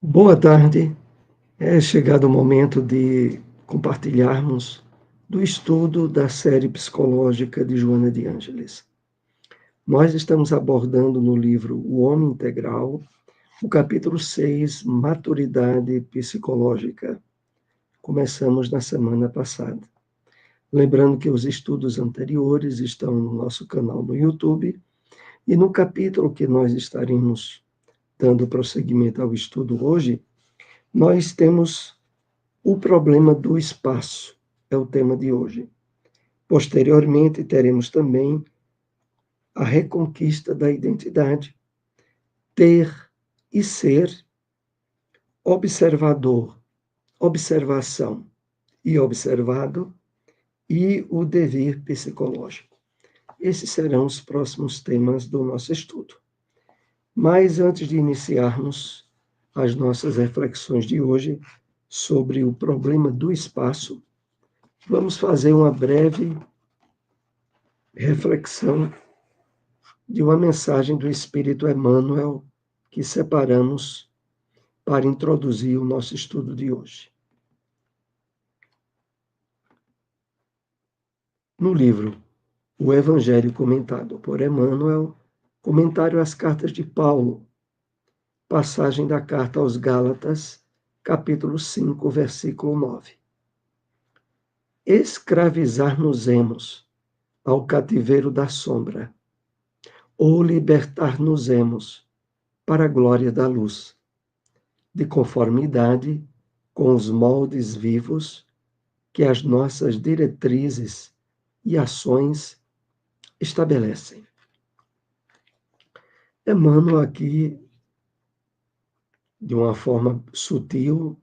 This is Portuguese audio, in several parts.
Boa tarde. É chegado o momento de compartilharmos do estudo da série psicológica de Joana de Ângeles. Nós estamos abordando no livro O Homem Integral, o capítulo 6, Maturidade Psicológica. Começamos na semana passada. Lembrando que os estudos anteriores estão no nosso canal no YouTube e no capítulo que nós estaremos dando prosseguimento ao estudo hoje, nós temos o problema do espaço, é o tema de hoje. Posteriormente, teremos também a reconquista da identidade, ter e ser, observador, observação e observado, e o devir psicológico. Esses serão os próximos temas do nosso estudo. Mas antes de iniciarmos as nossas reflexões de hoje sobre o problema do espaço, vamos fazer uma breve reflexão de uma mensagem do Espírito Emmanuel que separamos para introduzir o nosso estudo de hoje. No livro O Evangelho Comentado por Emmanuel, comentário às cartas de Paulo, passagem da carta aos Gálatas, capítulo 5, versículo 9. Escravizar-nos-emos ao cativeiro da sombra, ou libertar-nos-emos para a glória da luz, de conformidade com os moldes vivos que as nossas diretrizes e ações estabelecem. Emmanuel aqui, de uma forma sutil,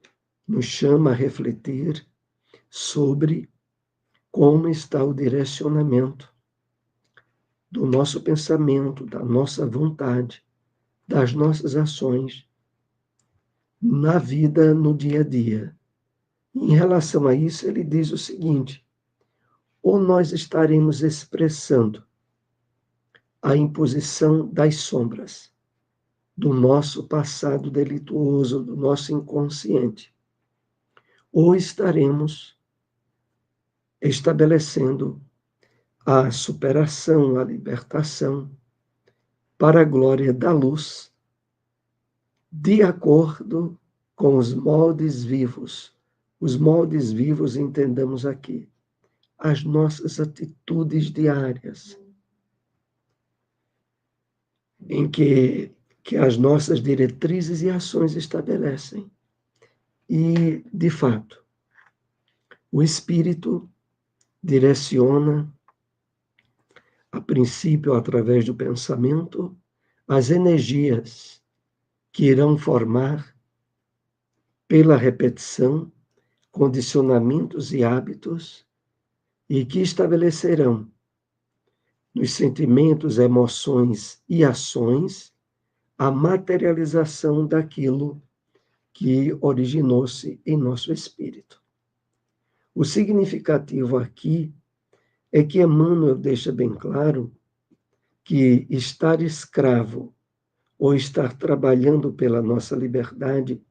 nos chama a refletir sobre como está o direcionamento do nosso pensamento, da nossa vontade, das nossas ações na vida, no dia a dia. Em relação a isso, ele diz o seguinte: ou nós estaremos expressando a imposição das sombras do nosso passado delituoso, do nosso inconsciente, ou estaremos estabelecendo a superação, a libertação para a glória da luz, de acordo com os moldes vivos. Os moldes vivos, entendamos aqui, as nossas atitudes diárias, em que as nossas diretrizes e ações estabelecem. E, de fato, o Espírito direciona, a princípio, através do pensamento, as energias que irão formar, pela repetição, condicionamentos e hábitos, e que estabelecerão nos sentimentos, emoções e ações a materialização daquilo que originou-se em nosso espírito. O significativo aqui é que Emmanuel deixa bem claro que estar escravo ou estar trabalhando pela nossa liberdade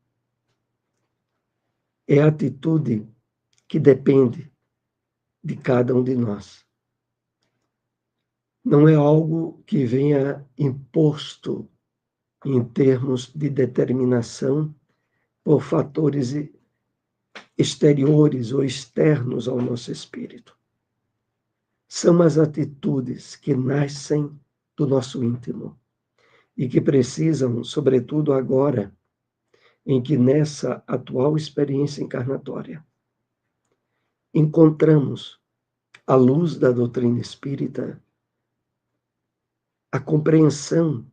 é atitude que depende de cada um de nós. Não é algo que venha imposto em termos de determinação por fatores exteriores ou externos ao nosso espírito. São as atitudes que nascem do nosso íntimo e que precisam, sobretudo agora, em que nessa atual experiência encarnatória encontramos, à luz da doutrina espírita, a compreensão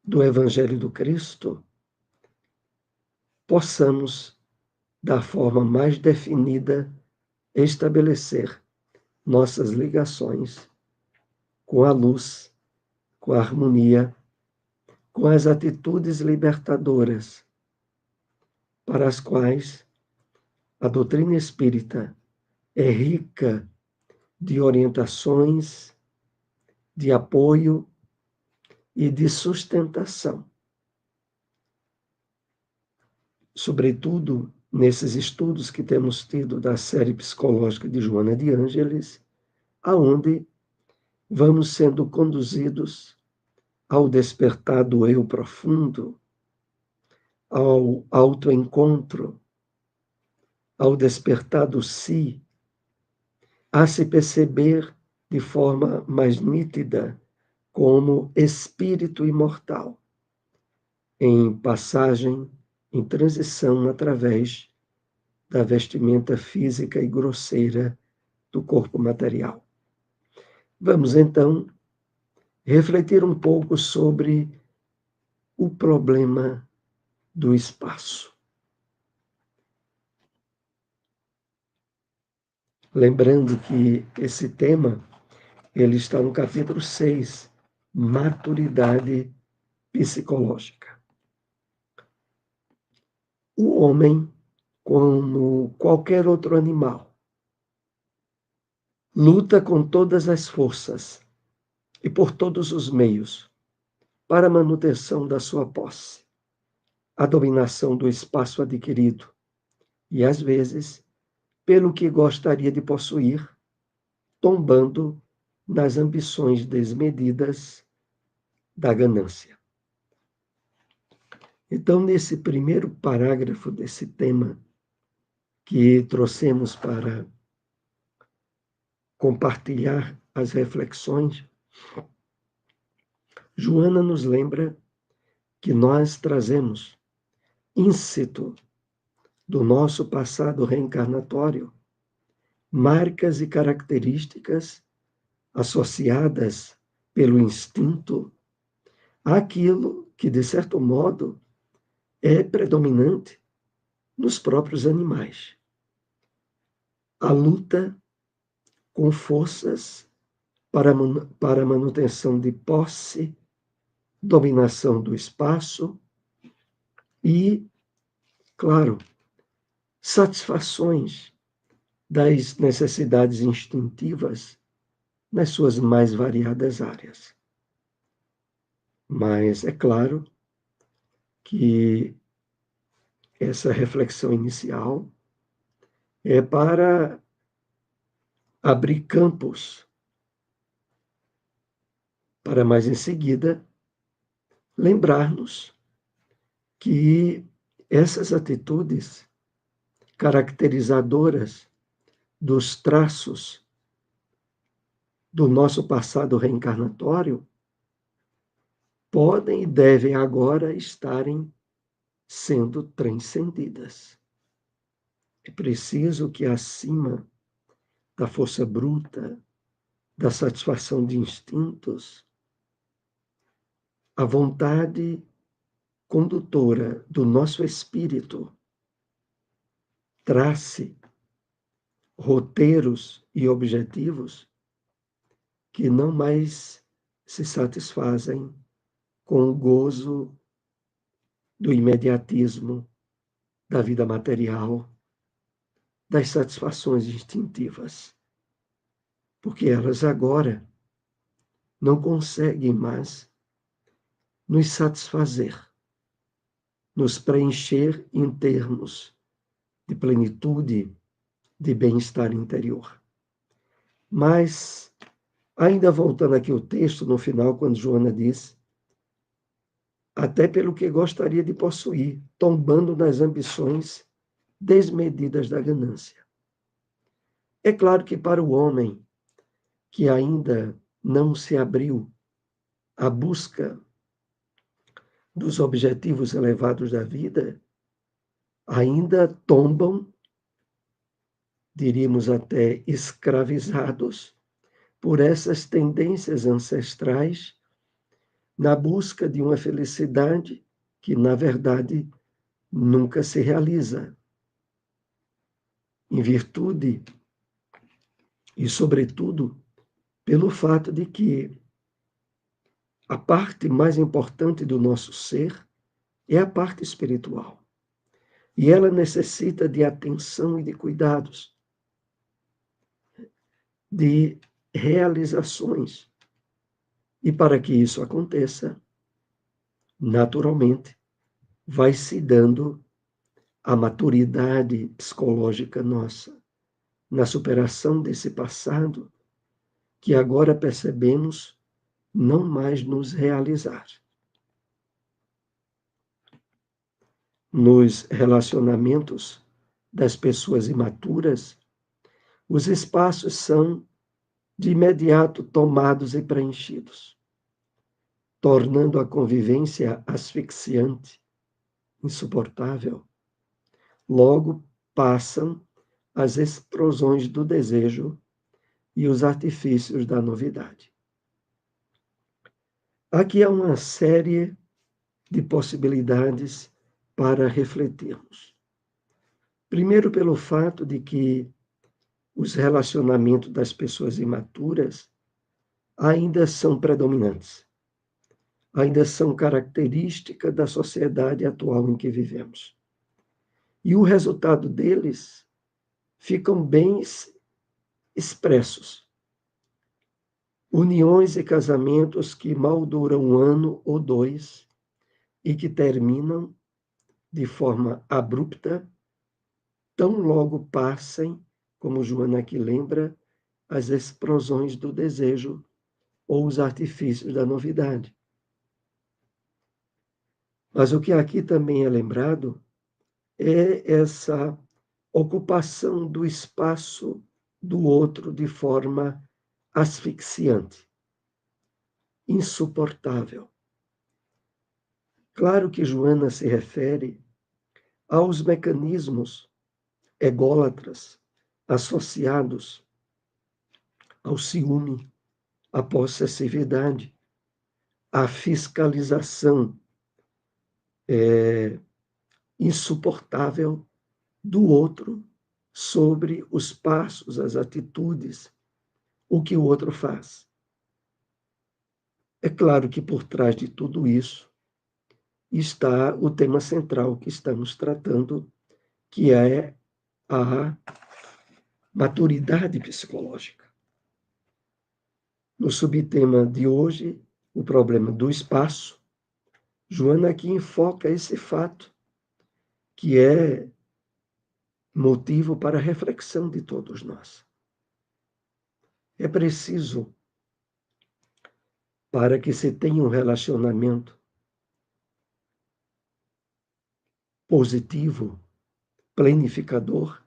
do Evangelho do Cristo, possamos, da forma mais definida, estabelecer nossas ligações com a luz, com a harmonia, com as atitudes libertadoras, para as quais a doutrina espírita é rica de orientações, de apoio e de sustentação. sobretudo nesses estudos que temos tido da série psicológica de Joana de Ângeles, aonde vamos sendo conduzidos ao despertar do eu profundo, ao autoencontro, ao despertar do si, a se perceber de forma mais nítida como espírito imortal, em passagem, em transição através da vestimenta física e grosseira do corpo material. Vamos então refletir um pouco sobre o problema do espaço. Lembrando que esse tema ele está no capítulo 6, maturidade psicológica. O homem, como qualquer outro animal, luta com todas as forças e por todos os meios para a manutenção da sua posse, a dominação do espaço adquirido e, às vezes, pelo que gostaria de possuir, tombando nas ambições desmedidas da ganância. Então, nesse primeiro parágrafo desse tema que trouxemos para compartilhar as reflexões, Joana nos lembra que nós trazemos íncito do nosso passado reencarnatório marcas e características associadas pelo instinto àquilo que, de certo modo, é predominante nos próprios animais. A luta com forças para a manutenção de posse, dominação do espaço e, claro, satisfações das necessidades instintivas nas suas mais variadas áreas. Mas é claro que essa reflexão inicial é para abrir campos para mais em seguida lembrar-nos que essas atitudes caracterizadoras dos traços do nosso passado reencarnatório podem e devem agora estarem sendo transcendidas. É preciso que, acima da força bruta, da satisfação de instintos, a vontade condutora do nosso espírito trace roteiros e objetivos que não mais se satisfazem com o gozo do imediatismo, da vida material, das satisfações instintivas, porque elas agora não conseguem mais nos satisfazer, nos preencher em termos de plenitude, de bem-estar interior. Mas, ainda voltando aqui ao texto, no final, quando Joana diz, até pelo que gostaria de possuir, tombando nas ambições desmedidas da ganância. É claro que para o homem que ainda não se abriu à busca dos objetivos elevados da vida, ainda tombam, diríamos até escravizados, por essas tendências ancestrais na busca de uma felicidade que, na verdade, nunca se realiza. Em virtude e, sobretudo, pelo fato de que a parte mais importante do nosso ser é a parte espiritual. E ela necessita de atenção e de cuidados, de realizações. E para que isso aconteça, naturalmente, vai se dando a maturidade psicológica nossa na superação desse passado que agora percebemos não mais nos realizar. Nos relacionamentos das pessoas imaturas, os espaços são de imediato tomados e preenchidos, tornando a convivência asfixiante, insuportável. Logo passam as explosões do desejo e os artifícios da novidade. Aqui há uma série de possibilidades para refletirmos. Primeiro, pelo fato de que os relacionamentos das pessoas imaturas ainda são predominantes, ainda são característica da sociedade atual em que vivemos. E o resultado deles ficam bem expressos. Uniões e casamentos que mal duram um ano ou dois e que terminam de forma abrupta, tão logo passem, como Joana aqui lembra, as explosões do desejo ou os artifícios da novidade. Mas o que aqui também é lembrado é essa ocupação do espaço do outro de forma asfixiante, insuportável. Claro que Joana se refere aos mecanismos ególatras associados ao ciúme, à possessividade, à fiscalização insuportável do outro sobre os passos, as atitudes, o que o outro faz. É claro que por trás de tudo isso está o tema central que estamos tratando, que é a maturidade psicológica. No subtema de hoje, o problema do espaço, Joana aqui enfoca esse fato, que é motivo para a reflexão de todos nós. É preciso, para que se tenha um relacionamento positivo, planificador,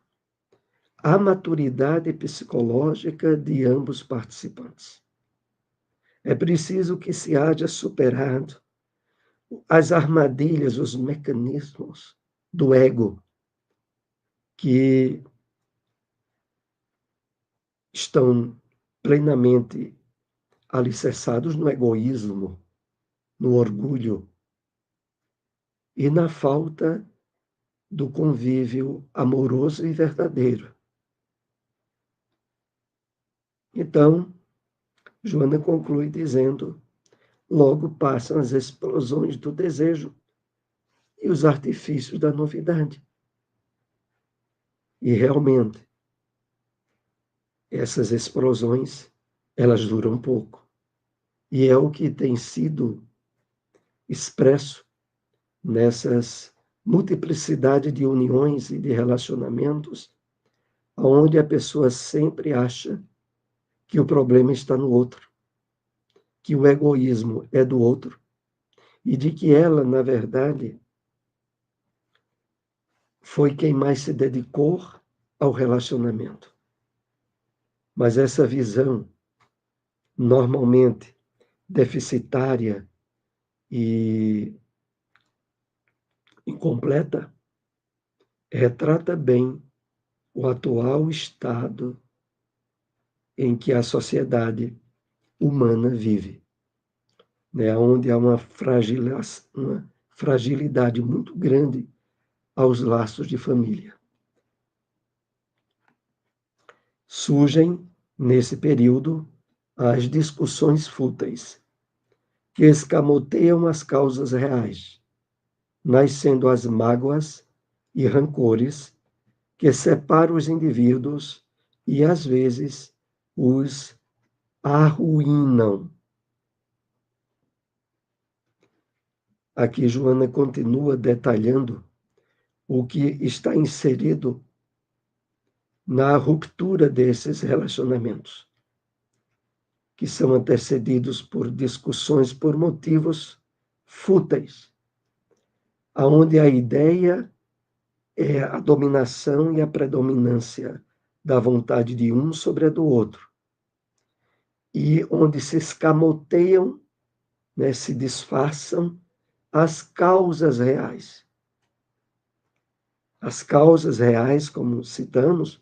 a maturidade psicológica de ambos participantes. É preciso que se haja superado as armadilhas, os mecanismos do ego que estão plenamente alicerçados no egoísmo, no orgulho e na falta do convívio amoroso e verdadeiro. Então, Joana conclui dizendo: logo passam as explosões do desejo e os artifícios da novidade. E realmente, essas explosões, elas duram pouco. E é o que tem sido expresso nessas multiplicidade de uniões e de relacionamentos, onde a pessoa sempre acha que o problema está no outro, que o egoísmo é do outro, e de que ela, na verdade, foi quem mais se dedicou ao relacionamento. Mas essa visão, normalmente deficitária e incompleta, retrata bem o atual estado em que a sociedade humana vive, né? Onde há uma fragilidade muito grande aos laços de família. Surgem, nesse período, as discussões fúteis, que escamoteiam as causas reais, nascendo as mágoas e rancores que separam os indivíduos e, às vezes, os arruinam. Aqui Joana continua detalhando o que está inserido na ruptura desses relacionamentos, que são antecedidos por discussões por motivos fúteis, aonde a ideia é a dominação e a predominância da vontade de um sobre a do outro, e onde se escamoteiam, né, se disfarçam as causas reais. As causas reais, como citamos,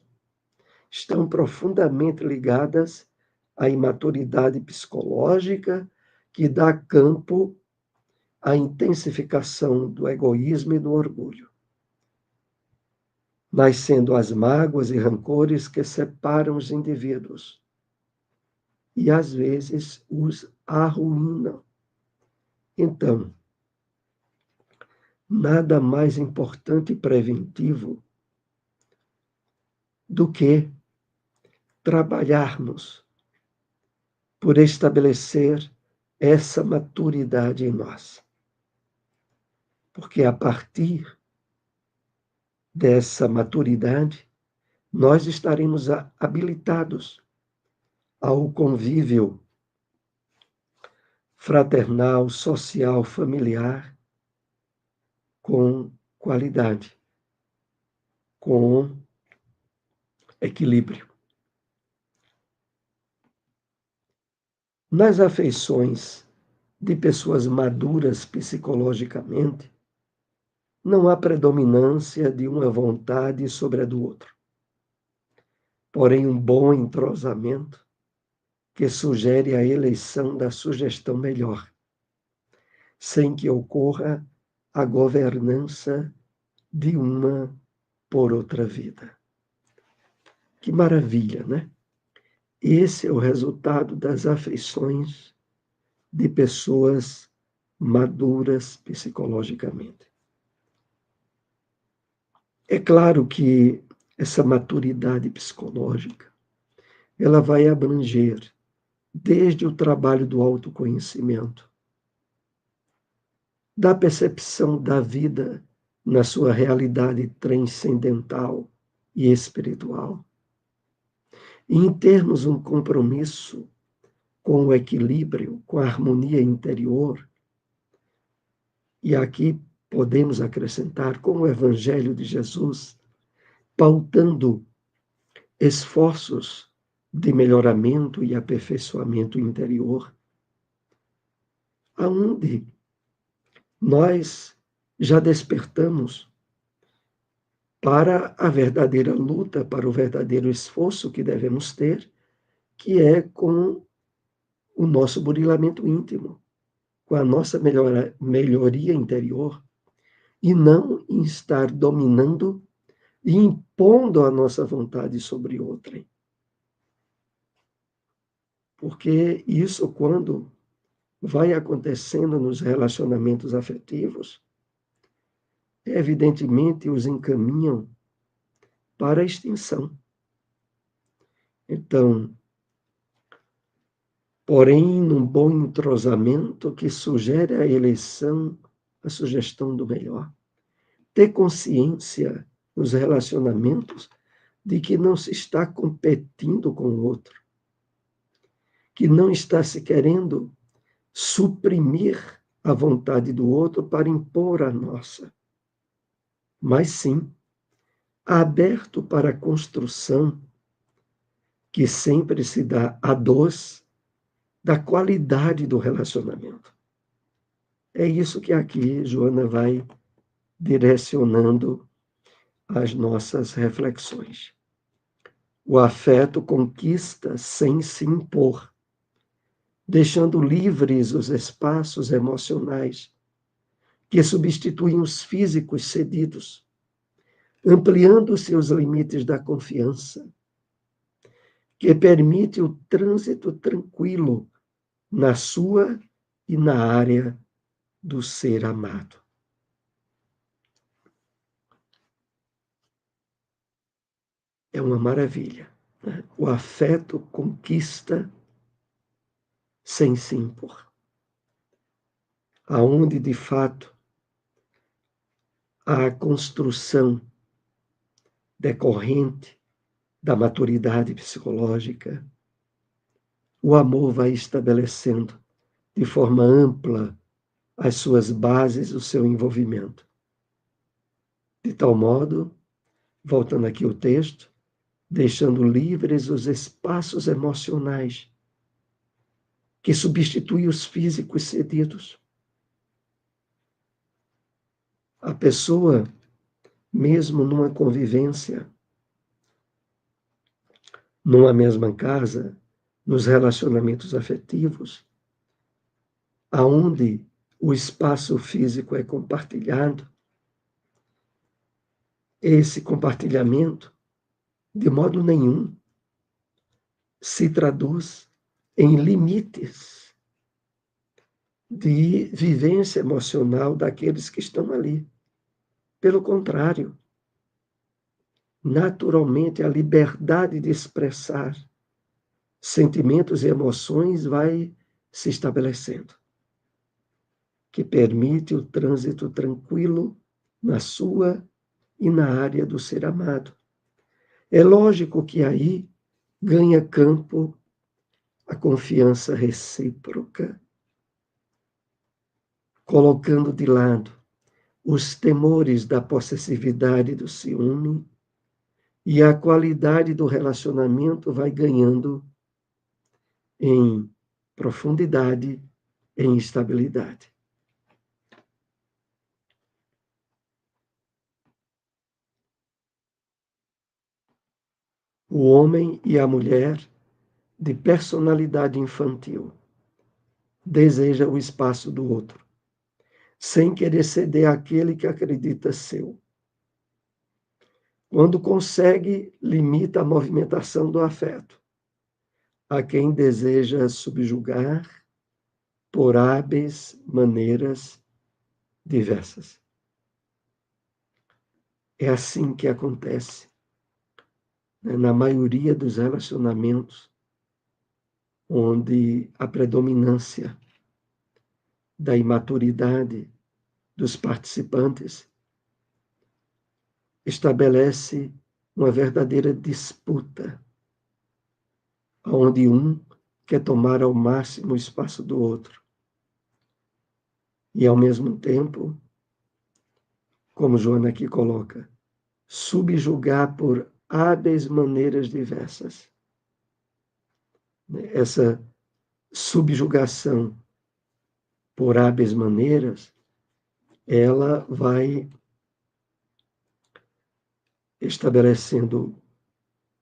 estão profundamente ligadas à imaturidade psicológica que dá campo à intensificação do egoísmo e do orgulho, nascendo as mágoas e rancores que separam os indivíduos e, às vezes, os arruinam. Então, nada mais importante e preventivo do que trabalharmos por estabelecer essa maturidade em nós. Porque a partir dessa maturidade, nós estaremos habilitados ao convívio fraternal, social, familiar, com qualidade, com equilíbrio. Nas afeições de pessoas maduras psicologicamente, não há predominância de uma vontade sobre a do outro. Porém, um bom entrosamento que sugere a eleição da sugestão melhor, sem que ocorra a governança de uma por outra vida. Que maravilha, né? Esse é o resultado das afeições de pessoas maduras psicologicamente. É claro que essa maturidade psicológica, ela vai abranger desde o trabalho do autoconhecimento, da percepção da vida na sua realidade transcendental e espiritual, e em termos um compromisso com o equilíbrio, com a harmonia interior, e aqui podemos acrescentar com o Evangelho de Jesus, pautando esforços de melhoramento e aperfeiçoamento interior, aonde nós já despertamos para a verdadeira luta, para o verdadeiro esforço que devemos ter, que é com o nosso burilamento íntimo, com a nossa melhoria interior, e não em estar dominando e impondo a nossa vontade sobre outrem. Porque isso, quando vai acontecendo nos relacionamentos afetivos, evidentemente os encaminham para a extinção. Então, porém, num bom entrosamento que sugere a eleição, a sugestão do melhor. Ter consciência nos relacionamentos de que não se está competindo com o outro, que não está se querendo suprimir a vontade do outro para impor a nossa, mas sim aberto para a construção que sempre se dá a dois da qualidade do relacionamento. É isso que aqui Joana vai direcionando as nossas reflexões. O afeto conquista sem se impor, deixando livres os espaços emocionais que substituem os físicos cedidos, ampliando seus limites da confiança, que permite o trânsito tranquilo na sua e na área do ser amado. É uma maravilha, né? O afeto conquista sem se impor. Aonde, de fato, a construção decorrente da maturidade psicológica, o amor vai estabelecendo de forma ampla as suas bases, o seu envolvimento. De tal modo, voltando aqui ao texto, deixando livres os espaços emocionais que substituem os físicos cedidos. A pessoa, mesmo numa convivência, numa mesma casa, nos relacionamentos afetivos, aonde o espaço físico é compartilhado, esse compartilhamento, de modo nenhum, se traduz em limites de vivência emocional daqueles que estão ali. Pelo contrário, naturalmente a liberdade de expressar sentimentos e emoções vai se estabelecendo, que permite o trânsito tranquilo na sua e na área do ser amado. É lógico que aí ganha campo a confiança recíproca, colocando de lado os temores da possessividade e do ciúme, e a qualidade do relacionamento vai ganhando em profundidade, em estabilidade. O homem e a mulher de personalidade infantil deseja o espaço do outro, sem querer ceder àquele que acredita seu. Quando consegue, limita a movimentação do afeto a quem deseja subjugar por hábeis maneiras diversas. É assim que acontece, né, na maioria dos relacionamentos onde a predominância da imaturidade dos participantes estabelece uma verdadeira disputa, onde um quer tomar ao máximo o espaço do outro. E, ao mesmo tempo, como Joana aqui coloca, subjugar por hábeis maneiras diversas. Essa subjugação por hábeis maneiras, ela vai estabelecendo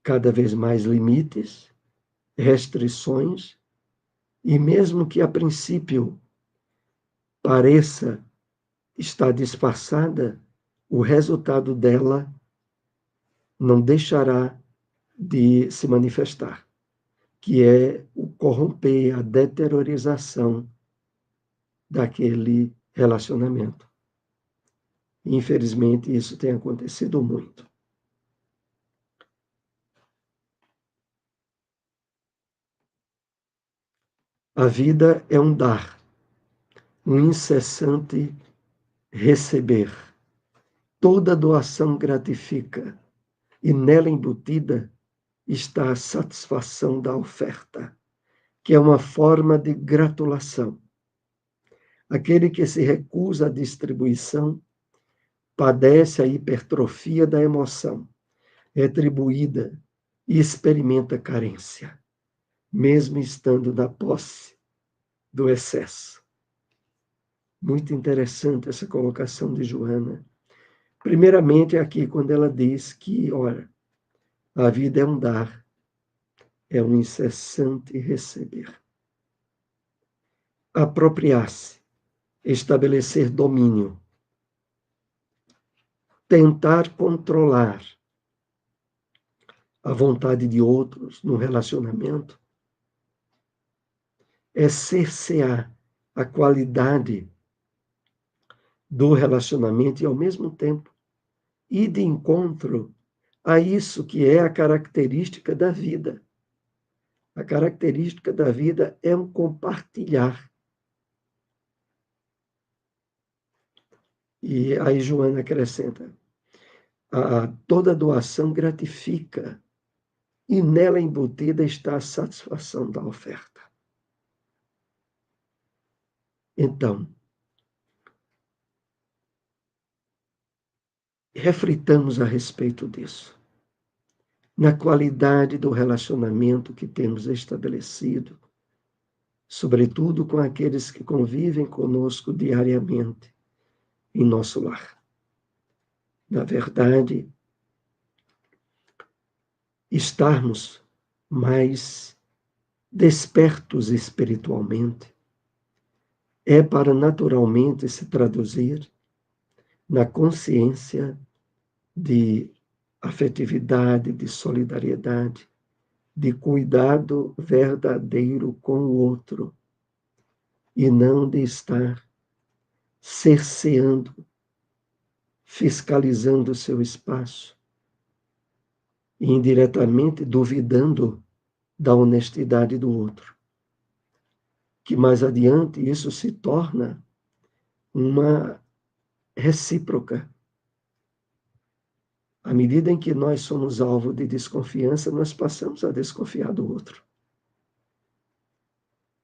cada vez mais limites, restrições, e mesmo que a princípio pareça estar disfarçada, o resultado dela não deixará de se manifestar, que é o corromper, a deteriorização daquele relacionamento. Infelizmente, isso tem acontecido muito. A vida é um dar, um incessante receber. Toda doação gratifica, e nela embutida está a satisfação da oferta, que é uma forma de gratulação. Aquele que se recusa à distribuição padece a hipertrofia da emoção, é atribuída e experimenta carência, mesmo estando na posse do excesso. Muito interessante essa colocação de Joana. Primeiramente, aqui, quando ela diz que, olha, a vida é um dar, é um incessante receber. Apropriar-se, estabelecer domínio, tentar controlar a vontade de outros no relacionamento, é cercear a qualidade do relacionamento e, ao mesmo tempo, ir de encontro a isso que é a característica da vida. A característica da vida é um compartilhar. E aí Joana acrescenta: toda doação gratifica, e nela embutida está a satisfação da oferta. Então, reflitamos a respeito disso, na qualidade do relacionamento que temos estabelecido, sobretudo com aqueles que convivem conosco diariamente em nosso lar. Na verdade, estarmos mais despertos espiritualmente é para naturalmente se traduzir na consciência de afetividade, de solidariedade, de cuidado verdadeiro com o outro, e não de estar cerceando, fiscalizando o seu espaço e indiretamente duvidando da honestidade do outro. Que mais adiante isso se torna uma recíproca. À medida em que nós somos alvo de desconfiança, nós passamos a desconfiar do outro.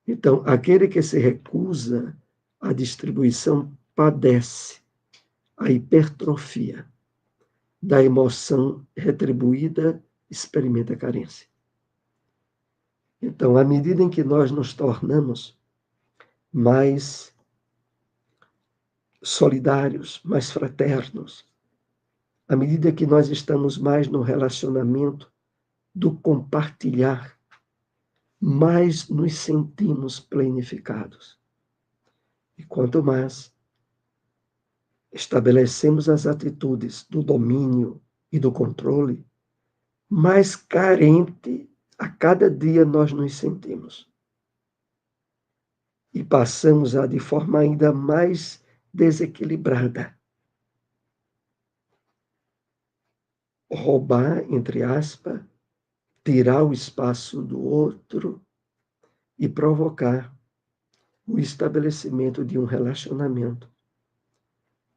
Então, aquele que se recusa à distribuição padece a hipertrofia da emoção retribuída, experimenta carência. Então, à medida em que nós nos tornamos mais solidários, mais fraternos, à medida que nós estamos mais no relacionamento do compartilhar, mais nos sentimos plenificados. E quanto mais estabelecemos as atitudes do domínio e do controle, mais carente a cada dia nós nos sentimos. E passamos a, de forma ainda mais desequilibrada, roubar, entre aspas, tirar o espaço do outro e provocar o estabelecimento de um relacionamento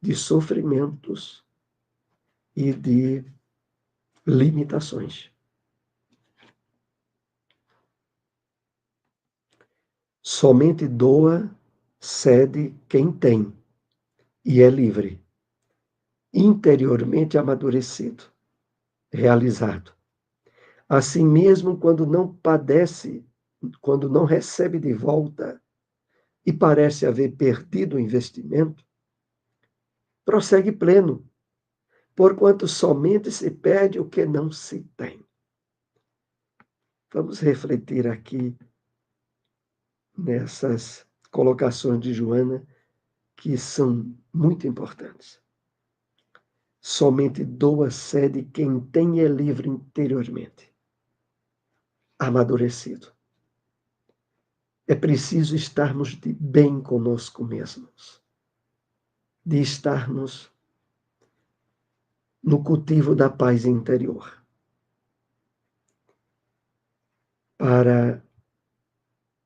de sofrimentos e de limitações. Somente doa, cede quem tem e é livre, interiormente amadurecido, realizado. Assim mesmo, quando não padece, quando não recebe de volta e parece haver perdido o investimento, prossegue pleno, porquanto somente se perde o que não se tem. Vamos refletir aqui nessas colocações de Joana, que são muito importantes. Somente doa, cede quem tem é livre interiormente, amadurecido. É preciso estarmos de bem conosco mesmos, de estarmos no cultivo da paz interior, para,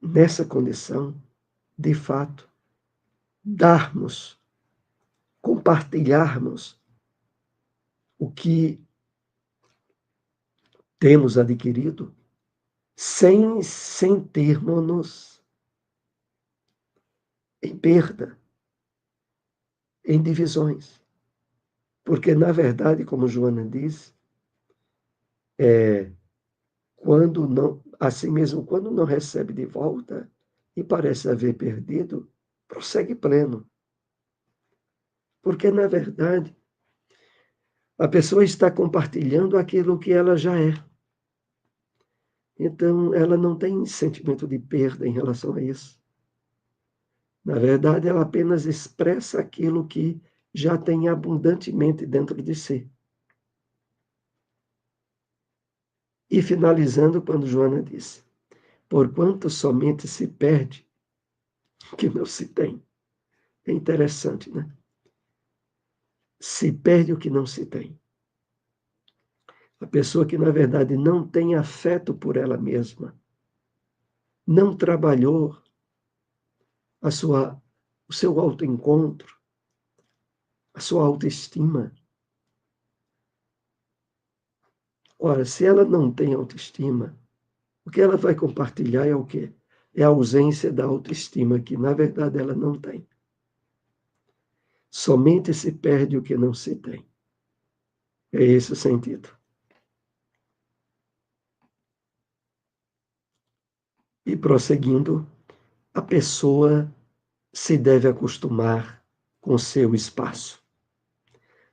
nessa condição, de fato, darmos, compartilharmos o que temos adquirido, sem sentirmos-nos em perda, em divisões. Porque, na verdade, como Joana diz, quando não, assim mesmo, quando não recebe de volta e parece haver perdido, prossegue pleno. Porque, na verdade, a pessoa está compartilhando aquilo que ela já é. Então, ela não tem sentimento de perda em relação a isso. Na verdade, ela apenas expressa aquilo que já tem abundantemente dentro de si. E finalizando, quando Joana disse: porquanto somente se perde que não se tem. É interessante, né? Se perde o que não se tem. A pessoa que, na verdade, não tem afeto por ela mesma, não trabalhou o seu autoencontro, a sua autoestima. Ora, se ela não tem autoestima, o que ela vai compartilhar é o quê? É a ausência da autoestima, que na verdade ela não tem. Somente se perde o que não se tem. É esse o sentido. E prosseguindo, a pessoa se deve acostumar com seu espaço,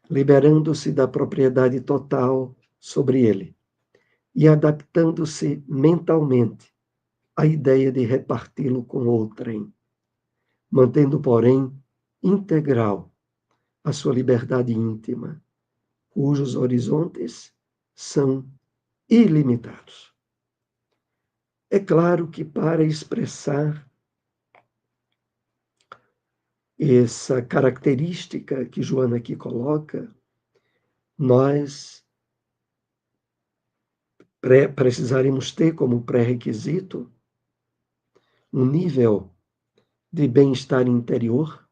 liberando-se da propriedade total sobre ele e adaptando-se mentalmente à ideia de reparti-lo com outrem, mantendo, porém, integral a sua liberdade íntima, cujos horizontes são ilimitados. É claro que para expressar essa característica que Joana aqui coloca, nós precisaremos ter como pré-requisito um nível de bem-estar interior,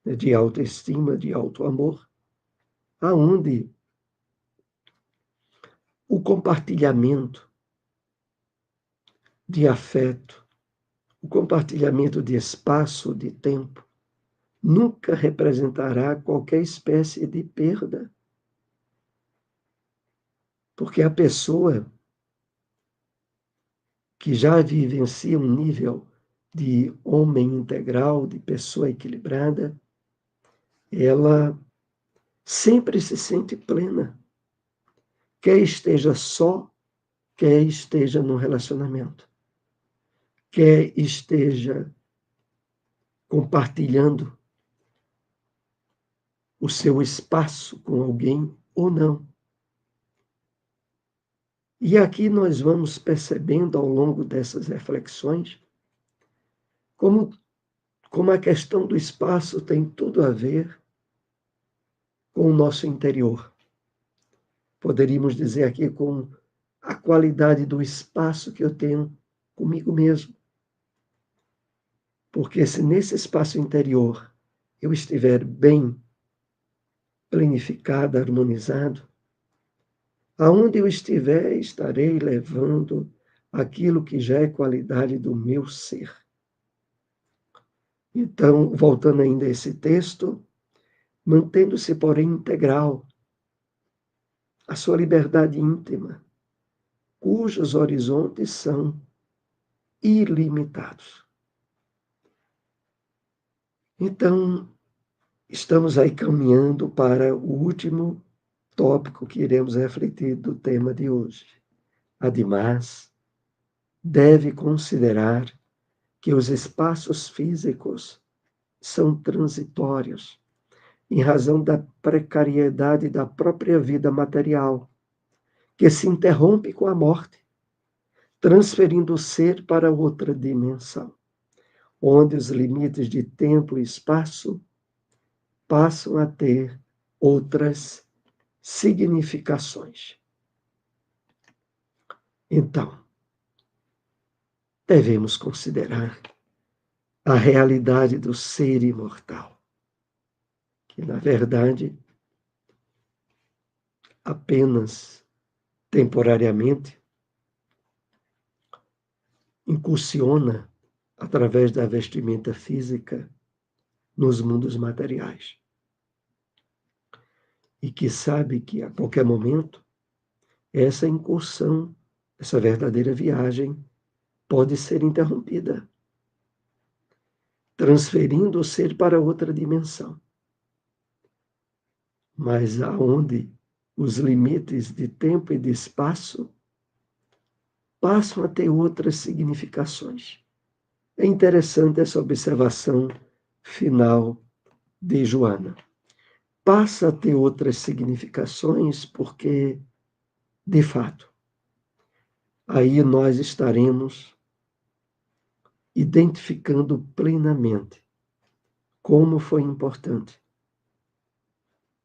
de autoestima, de autoamor, aonde o compartilhamento de afeto, o compartilhamento de espaço, de tempo, nunca representará qualquer espécie de perda. Porque a pessoa que já vivencia um nível de homem integral, de pessoa equilibrada, ela sempre se sente plena, quer esteja só, quer esteja no relacionamento, quer esteja compartilhando o seu espaço com alguém ou não. E aqui nós vamos percebendo ao longo dessas reflexões como a questão do espaço tem tudo a ver com o nosso interior. Poderíamos dizer aqui com a qualidade do espaço que eu tenho comigo mesmo. Porque se nesse espaço interior eu estiver bem planificado, harmonizado, aonde eu estiver, estarei levando aquilo que já é qualidade do meu ser. Então, voltando ainda a esse texto, mantendo-se, porém, integral a sua liberdade íntima, cujos horizontes são ilimitados. Então, estamos aí caminhando para o último tópico que iremos refletir do tema de hoje. Ademais, deve considerar que os espaços físicos são transitórios, em razão da precariedade da própria vida material, que se interrompe com a morte, transferindo o ser para outra dimensão, onde os limites de tempo e espaço passam a ter outras significações. Então, devemos considerar a realidade do ser imortal, que, na verdade, apenas temporariamente incursiona através da vestimenta física nos mundos materiais. E que sabe que a qualquer momento essa incursão, essa verdadeira viagem pode ser interrompida, transferindo o ser para outra dimensão. Mas aonde os limites de tempo e de espaço passam a ter outras significações. É interessante essa observação final de Joana. Passa a ter outras significações porque, de fato, aí nós estaremos identificando plenamente como foi importante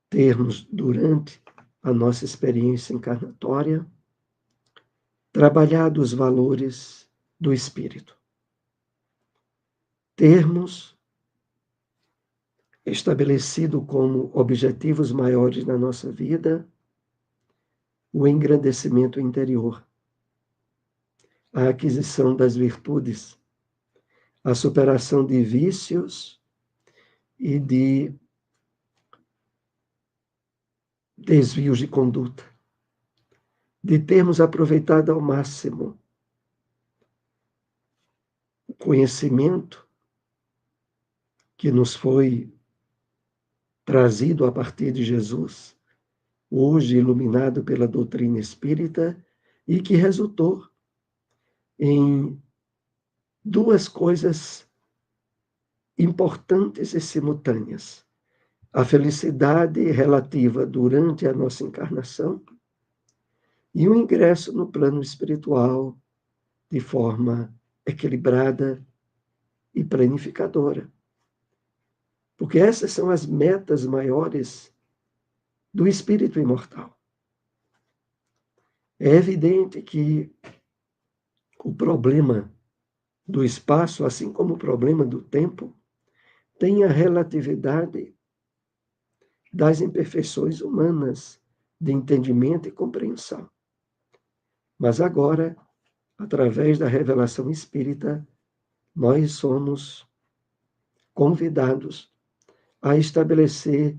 termos, durante a nossa experiência encarnatória, trabalhado os valores do espírito. Termos estabelecido como objetivos maiores na nossa vida o engrandecimento interior, a aquisição das virtudes, a superação de vícios e de desvios de conduta, de termos aproveitado ao máximo o conhecimento que nos foi trazido a partir de Jesus, hoje iluminado pela doutrina espírita, e que resultou em duas coisas importantes e simultâneas: a felicidade relativa durante a nossa encarnação e o ingresso no plano espiritual de forma equilibrada e planificadora. Porque essas são as metas maiores do espírito imortal. É evidente que o problema do espaço, assim como o problema do tempo, tem a relatividade das imperfeições humanas de entendimento e compreensão. Mas agora, através da revelação espírita, nós somos convidados a estabelecer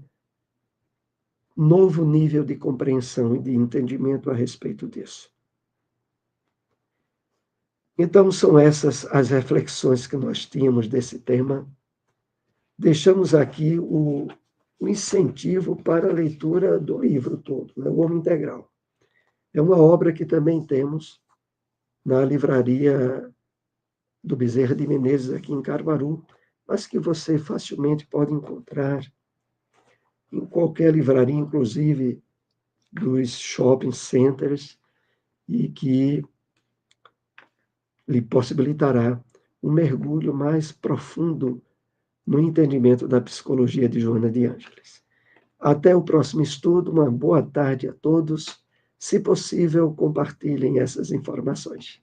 novo nível de compreensão e de entendimento a respeito disso. Então, são essas as reflexões que nós tínhamos desse tema. Deixamos aqui o incentivo para a leitura do livro todo, né? O Homem Integral. É uma obra que também temos na livraria do Bezerra de Menezes, aqui em Caruaru, mas que você facilmente pode encontrar em qualquer livraria, inclusive dos shopping centers, e que lhe possibilitará um mergulho mais profundo no entendimento da psicologia de Joana de Ângeles. Até o próximo estudo, uma boa tarde a todos. Se possível, compartilhem essas informações.